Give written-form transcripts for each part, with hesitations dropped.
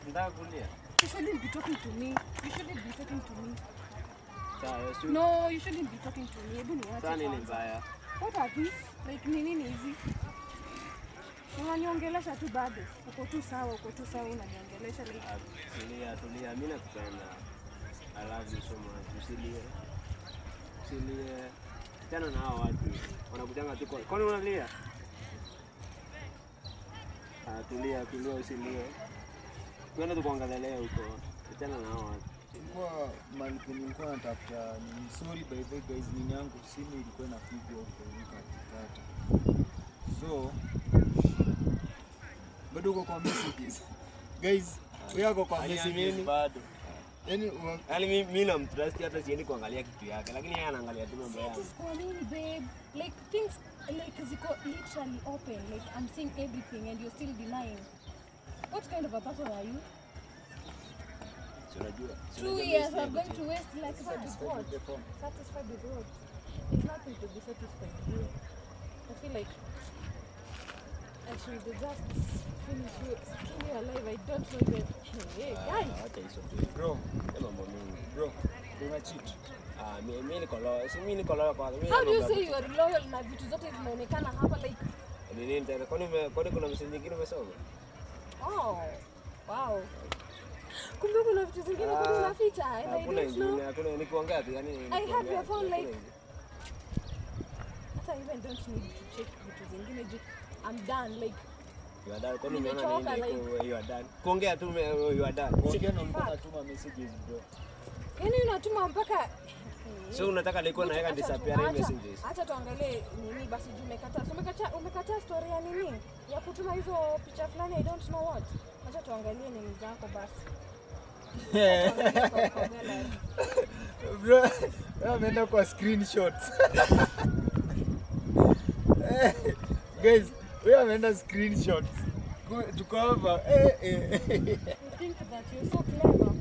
Nataka kulia. You shouldn't be talking to me. You shouldn't be talking to me. Sawa, no, you shouldn't be talking to me. Hebu niache. Sasa nini mbaya? What are these? Like nini hizi? Unaniongelesha tu bado. Uko tu sawa unaniongelesha like. Tulia, mimi nakupenda. I love you so much. Usilie. Tena na hao watu wanakujanga tu. Kwani unalia? Tulia usilie. Twende tukuangalia huko. Tena na hao watu. Kwa malipo nilikuwa natafuta ni sorry by the guys, nini yangu simu ilikuwa inapigwa huko nikakata. So bado uko kwa messages. Guys, wewe uko kwa messages bado. Yaani mimi namtrust hata sieni kuangalia kitu yake, lakini yeye anaangalia tu mambo yake. It's for me, babe. Like things like ziko literally open. Like I'm seeing everything and you're still denying. What kind of a person are you? 2 years are going to waste like satisfied with what? There's nothing to be satisfied with. I feel like I should just finish you, skin you alive. I don't know that. Hey, guys. Bro, una cheat. Mimi niko loyal kwa mimi. How do you say you are loyal na vitu zote zinaonekana hapa like? Nini tena? Kwani kuna message nyingine umesoma? Oh, wow. Kumbe kuna vitu zingine kuna unaficha. Hakuna nikuongea tu yani. I have your phone like. I even don't need to check vitu zingine. I'm done like. You are done. Kwani unaona nini? You are done. Kuongea tu you are done. Kuongea na ulikuwa unatuma messages bro. Yaani unatuma mpaka so unataka nilikuwa naweka disappear messages. Acha tuangalie nini basi umekataa story ya nini? Ya kutuma hizo picha fulani I don't know what. Acha tuangalie nini zako basi. Bro, ameenda kwa screenshots. Guys, we ameenda screenshots. Tuko hapa. You think that you're so clever.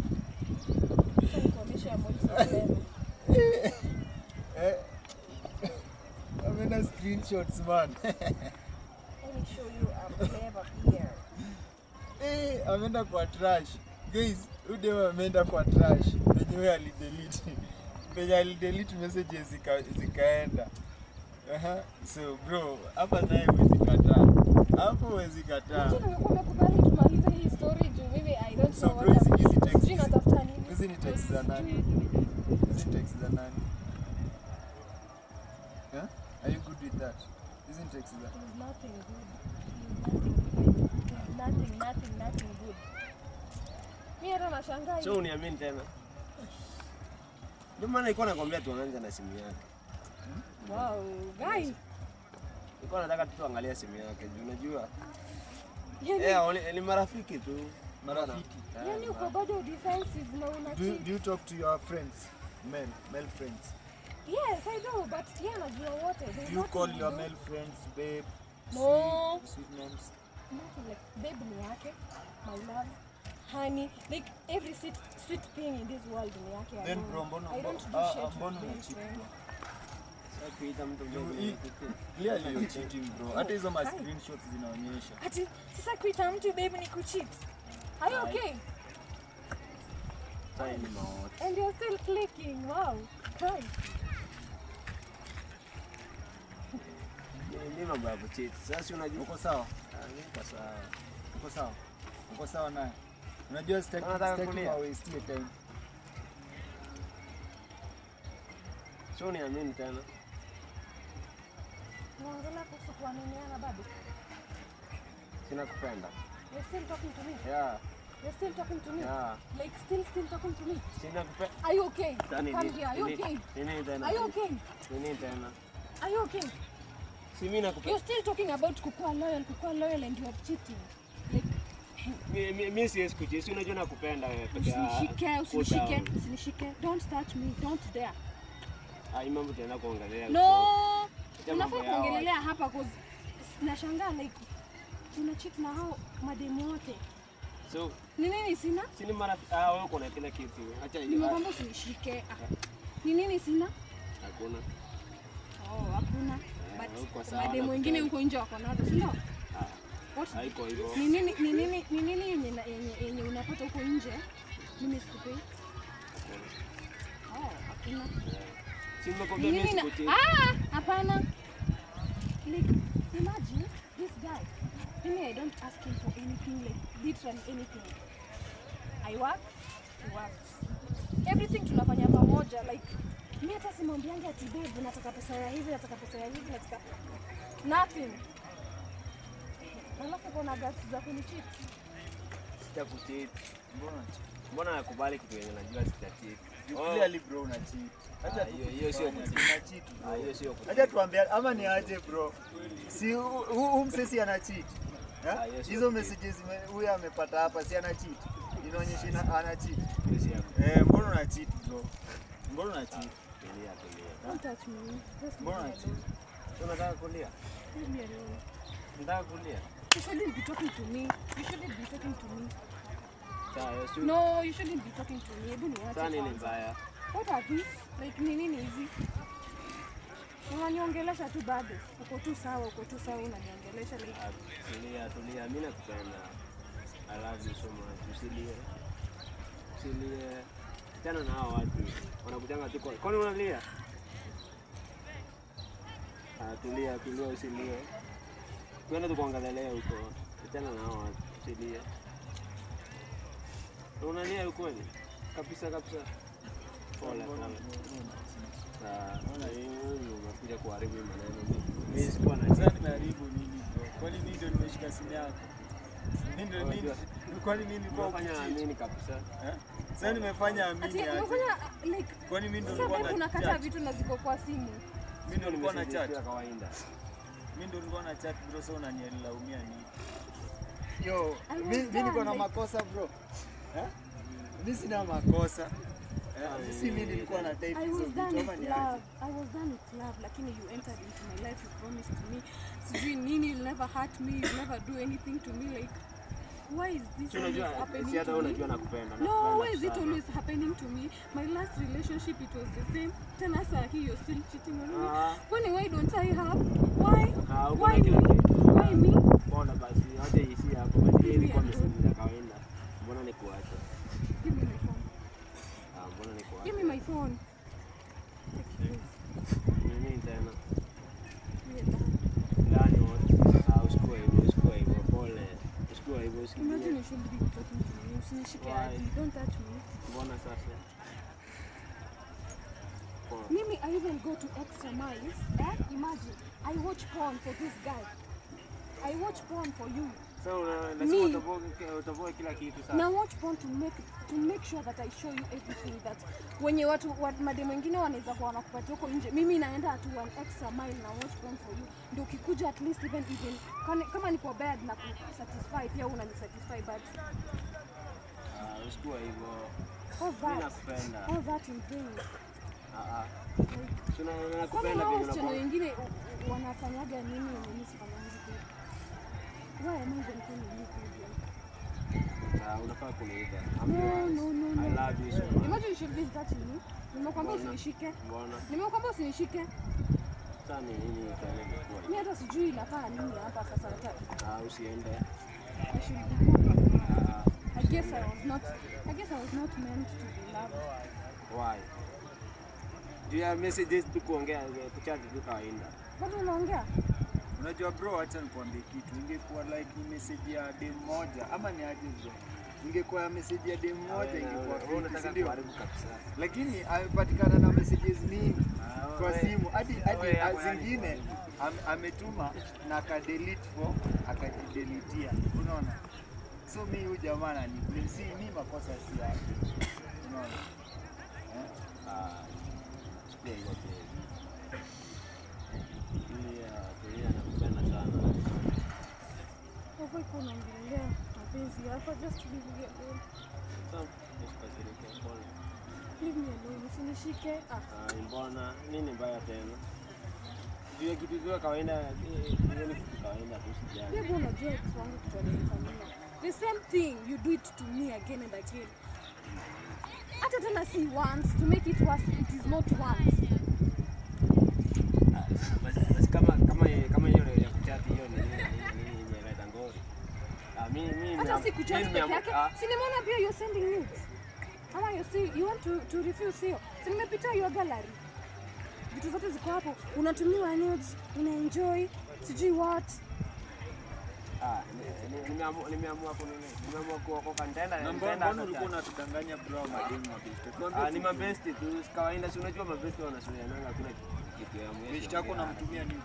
Ameenda screenshots man. Let me show you I'm clever here. Ameenda kwa trash. Guys, udewa ameenda kwa trash. Wenyewe alidelete messages zikaenda. So bro, hapa naye huwezi kataa. Nimekubali tumalize hii story juu mimi I don't know what hizi text. Hizi ni text za nani? Yeah? Are you good with that? Isn't text za? There's nothing good. Mimi hata nashangaa. So uniamini tena. Ndio maana nilikuwa nakwambia tuanze na simu yake. Wow, guys. Nilikuwa nataka tuangalie simu yake. Unajua? Yani, ni marafiki tu. Marafiki. Yani uko bado defensive na una Do you talk to your friends? Male friends? Yes, I do, but najua wote. Do you call your male friends babe? No. Sweet names? Nothing like babe ni yake, my love, honey, like every sweet thing in this world ni yake. Then bro, I don't do shit. mbona cheat bro? Kuita mtu Clearly you're cheating bro. Hata hizo ma screenshots zinaonyesha. Ati sasa kuita mtu babe ni kucheat. Are you okay? And you're still clicking. Wow. Kai. Ni mambo ya kucheat. Sasa unajua uko sawa? Uko sawa naye. Unajua sitaki waste time. So niamini tena. Unaongelea kuhusu kuaminiana bado? Sina kupenda. You're still talking to me? Yeah. You're still talking to me? Yeah. Like still talking to me? Sina kupenda. Are you okay? Come here. Are you okay? Nini tena? Are you okay? Nini tena? Are you okay? Si mimi nakupenda. You're still talking about kukua loyal and you are cheating. Like mimi siwezi kucheat. Unajua nakupenda wewe peke yako. Usinishike. Don't touch me. Don't dare. Mambo tena kuongelea. No. Unafaa kuongelea hapa cause nashangaa like una cheat na hao mademu wote. So nini sina? Sini marafiki wewe uko na kila kitu. Acha hiyo. Nimekwambia usinishike. Nini sina? Hakuna. Hakuna. But mademu wengine huko nje wako nazo, si ndio? Haiko hivyo. Ni nini yenye unapata nje, mimi sikupei. Oh, hakuna. Si nimekwambia mimi sikutii. Hapana. Like, imagine this guy. Mimi I don't ask him for anything, like literally anything. I work, he works. Everything tunafanya pamoja, like mimi hata simwambiangi ati babe nataka pesa ya hivi, nataka pesa ya hivi, nataka nothing. Alafu kuna gati za kunicheat. Sitakucheat. Mbona nakubali kitu yenye najua sitacheat? Clearly bro una cheat. Acha hiyo sio una cheat. Hiyo sio kucheat. Acha tuambie ama ni aje bro. Si msesi ana cheat. Hizo messages huyu amepata hapa si ana cheat. Inaonyesha ana cheat. Mbona una cheat bro? Mbona una cheat? Don't touch me. Mbona una cheat? Unataka kulia? Leave me alone. Unataka kulia? You shouldn't be talking to me. You shouldn't be talking to me. Sawa, No, you shouldn't be talking to me. Hebu niache. Sasa nini mbaya? What are these? Like nini hizi? Unaniongelesha tu bado. Uko tu sawa unaniongelesha like. Tulia, mimi nakupenda. I love you so much. Usilie. Tena na hao watu wanakujanga tu kwa. Kwani unalia? Tulia usilie. Twende tukaangalia huko. Tena na hao watu usilie. Unalia ukweli? Kabisa. Pole. Naona unakuja kuharibu maneno. Mimi sikuwa na sasa nimeharibu nini bro? Kwani mimi ndio nimeshika simu yako? Kwani mimi nilikuwa kufanya amini kabisa? Sasa nimefanya amini aje? Unafanya like kwani mimi ndio nilikuwa na unakata vitu na ziko kwa simu. Mimi ndio nilikuwa na chat ya kawaida. Mimi ndio nilikuwa na chat bro, sasa unanilaumia nini? Yo, mimi niko na makosa bro. Mimi sina makosa. Si mimi nilikuwa na type hizo vitu kama ni aje. I was done with love, lakini you entered into my life, you promised me sijui nini, you'll never hurt me, you'll never do anything to me, like why is this always happening to me? Unajua nakupenda. No, why is it always happening to me? My last relationship it was the same. Tena saa hii you're still cheating on me. Why don't I have? Why me? Mbona basi aje hisia hapo basi ilikuwa msingi ya kawaida. Mbona nikuache? Give me my phone. Mbona nikuache? Give me my phone. Nini tena? Yeah. Ndani wote. Usikue hivyo pole. Usikue hivyo usikue. Imagine you should be talking to me. Usinishike hadi. Don't touch me. Mbona sasa? Mimi, I even go to extra miles. Imagine, I watch porn for this guy. I watch porn for you. So lazima utavoe kila kitu sasa. Now watch porn to make sure that I show you everything that wenye watu madem wengine wanaweza kuwa wanakupatia huko nje. Mimi naenda to an extra mile na watch porn for you. Ndio ukikuja at least even kama niko bad na kusatisfy pia unanisatisfy but usikue hivyo. All that in vain. Nakupenda vile unapenda. Wengine wanafanyaga nini mimi sifanyangi kitu. Why am I even calling you good? Unafaa kuniita. No. I love you so much. Imagine you should be touching me. Nimekwambia usinishike. Mbona? Nimekwambia usinishike. Sasa nini itaenda kwa? Mimi hata sijui nafanya nini hapa sasa hata. Usiende. I should be I guess I was not meant to be loved. Why? Do you have messages to kuongea kuchat tu kawaida? Bado unaongea? Unajua bro, acha nikwambie kitu. Ingekuwa like ni message ya dem moja ama ni aje bro? Ingekuwa message ya dem moja ingekuwa unataka kuharibu kabisa. Lakini amepatikana na messages mingi kwa simu hadi zingine ametuma na akadelete akajideletea. Unaona? So mimi huyu jamaa anani si mimi makosa si yake. Unaona? Sikia hiyo. Nakupenda sana. Wewe uko unaongelea mapenzi hapa, just leave me alone. Leave me alone, usinishike. Mbona nini mbaya tena? Ndio kitu vya kawaida, hiyo ni kitu kawaida tu sijali. Wewe unajua ex wangu kitu ananifanyia. The same thing you do it to me again and again. Hata tena si once, to make it worse, it is not once. Basi kama hiyo ya kuchati hiyo ni inaleta ngori. Mimi Hata si kuchat peke yake. Si nimeona pia you're sending nudes. Ama you want to refuse hiyo. Si nimepita your gallery. Vitu zote ziko hapo. Unatumiwa nudes, una-enjoy, sijui what. Nimeamua kuokoka nitaenda. Mbona ulikuwa unatudanganya bro mademu mabeste? Ni mabeste tu kawaida, si unajua mabeste wanashuhudiana hakuna kitu ya mwezi. Beste yako unamtumia nini?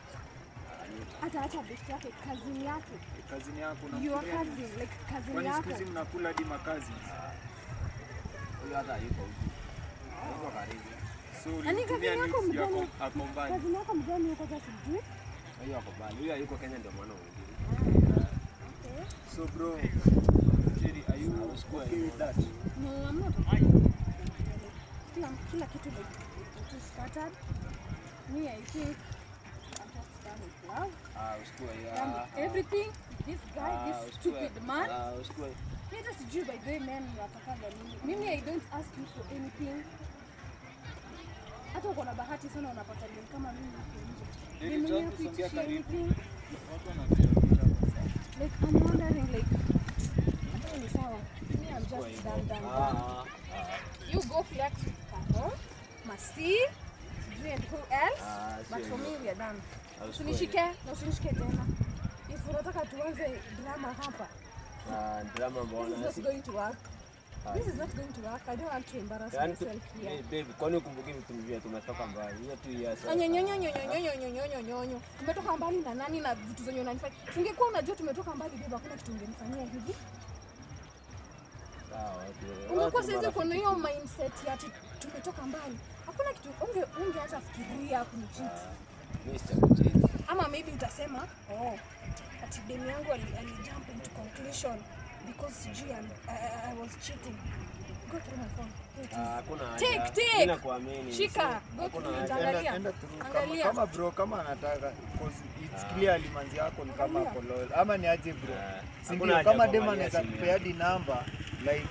Hata best yake, cousin yake. Cousin yako Your unamtumia nini? cousin, like cousin Kwani yako. siku hizi mnakula hadi makazi? Huyo hata yuko huko. Yuko karibu. So Ani ulitumia cousin yako nini mgani? yako mbali? Cousin yako mgani yuko sasa sijui? Huyo hapo bali. Huyo yuko Kenya ndio maana mwingine. So bro, Jerry, are you okay with that? No, I'm not. Kila kitu like it is scattered. Me, I think I'm just done with love. Usikue Done with everything. This guy, this stupid man. Usikue. Me just sijui by the way men watakaga nini. Mimi I don't ask you for anything. Hata uko na bahati sana unapata dem kama mimi huko nje. Mimi mwenyewe kuitisha anything. Watu wanapiga Like I'm wondering like hata ni sawa. Me I'm just done. You go flex with Carol, Masi, sijui and who else. But for me we are done. Usinishike na usinishike tena. If unataka tuanze drama hapa. Drama mbona? This is not going to work. This is not going to work. I don't want to embarrass myself here. Baby, kwani ukumbuki vitu vile tumetoka mbali? Hiyo tu ya sasa. Nyonyo. Tumetoka mbali na nani na vitu zenye unanifanya. Ungekuwa unajua tumetoka mbali bibi, hakuna kitu ungenifanyia hivi. Sawa, okay. Ungekuwa sasa uko na hiyo mindset ya ati tumetoka mbali. Hakuna kitu unge hata fikiria kunicheat. Mimi sitakucheat. Ama maybe utasema, ati demu yangu ali jump into conclusion because I was cheating. Go through my phone. Hakuna haja. Take. Mimi nakuamini. Shika. Go through. Angalia. Kama bro, kama anataka because it's clearly manzi yako ni kama ako loyal. Ama ni aje bro? Si ndio kama demo anaweza kupea hadi namba like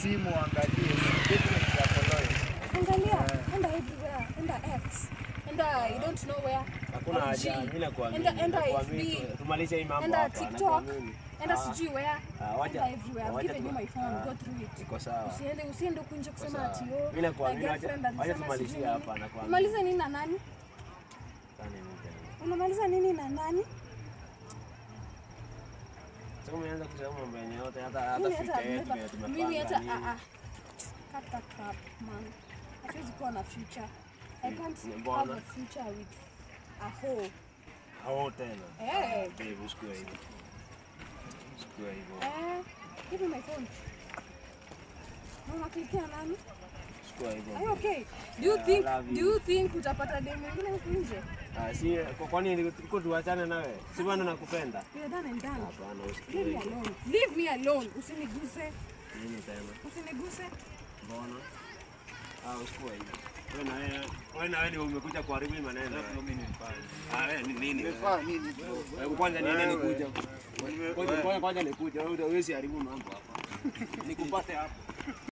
simu angalie. Definitely ako loyal. Angalia. Enda everywhere. Enda X. Enda I don't know where. Hakuna haja. Mimi nakuamini. Enda FB. Tumalize hii mambo Enda hapa. TikTok. Enda sijui where. Wacha. Enda everywhere. I've given you my phone. Go through it. Iko sawa. Usiende huko nje kusema ati Mimi nakuamini. Wacha tumalizie hapa nakuamini. Umalize nini na nani? Unamaliza nini na nani? Sasa umeanza kusema mambo yenyewe yote hata future yetu tumepanga. Mimi hata cut that crap man. Hatuwezi kuwa na future. I can't have a future with a hoe. Hao tena. Baby, usikue hivyo. Usikue hivyo. Give me my phone. Mama klikia nani? Usikue hivyo. Are you okay? Do you think utapata demu mwingine huko nje? Si kwani uko tuachane nawe? Si bwana nakupenda. We are done and done. Hapana, usikue. Leave me alone. Leave me alone. Usiniguse. Nini tena? Usiniguse. Mbona? Usikue hivyo. Wewe na wewe umekuja kuharibu hii maneno. Mimi ni mbaya. Wewe ni nini? Nimefanya nini bro? Wewe kwanza niende nikuja. Kwanza nikuja. Wewe huwezi haribu mambo hapa. Nikupate hapo.